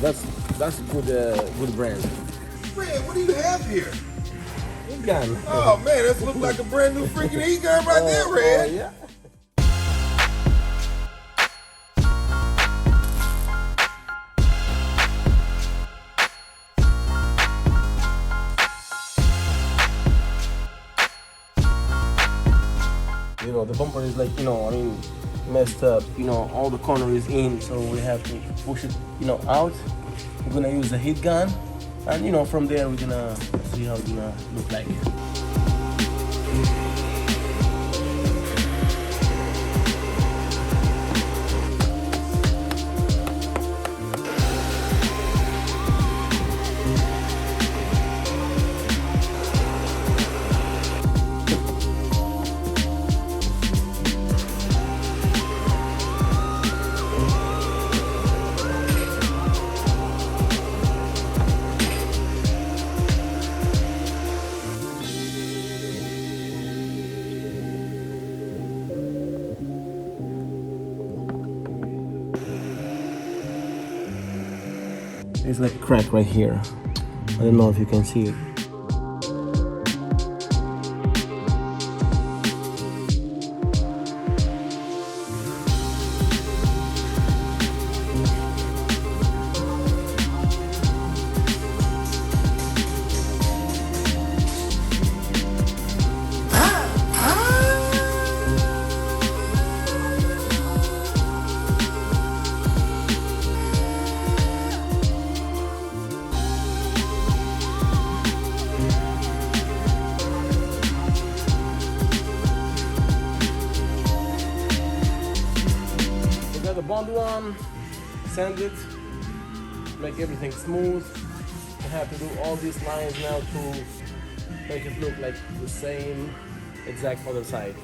that's a good brand. Fred, what do you have here? Heat gun. Oh man, this looks like a brand new freaking heat gun right there, Red. Yeah. You know, the bumper is like, you know, I mean, messed up. You know, all the corner is in, so we have to push it, you know, out. We're gonna use the heat gun, and you know, from there we're gonna see how it's gonna look like. There's like a crack right here. I don't know if you can see it. The bond one, sand it, make everything smooth. You have to do all these lines now to make it look like the same exact other side.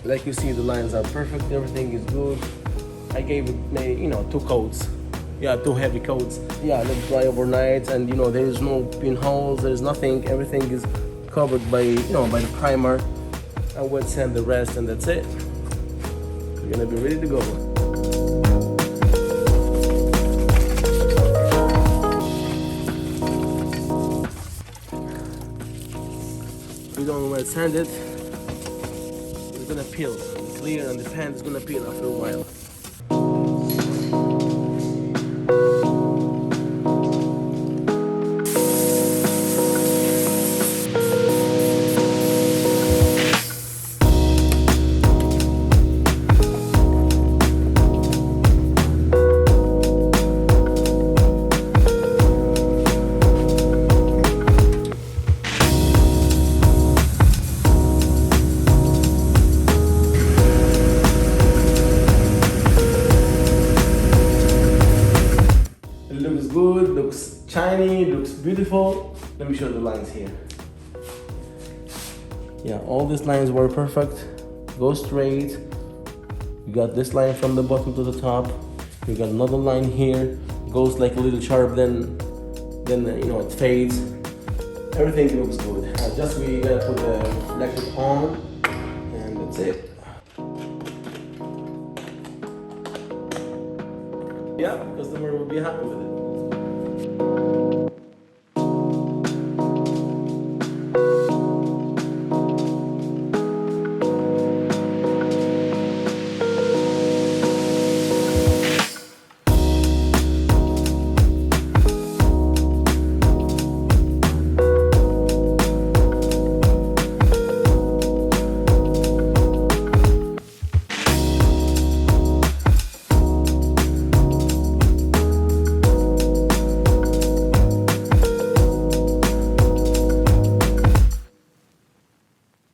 Like you see, the lines are perfect, everything is good. I gave it, you know, 2 coats. Yeah, 2 heavy coats. Yeah, let it dry overnight, and you know, there is no pinholes, there is nothing. Everything is covered by, you know, by the primer. I wet sand the rest, and that's it. We're gonna be ready to go. We don't wet sand it. It's gonna peel, clear, and the paint is gonna peel after a while. Good, looks shiny, looks beautiful. Let me show the lines here. Yeah, all these lines were perfect. Go straight. You got this line from the bottom to the top. You got another line here. Goes like a little sharp, then you know, it fades. Everything looks good. Just we gotta put the electric on, and that's it. Yeah, customer will be happy with it.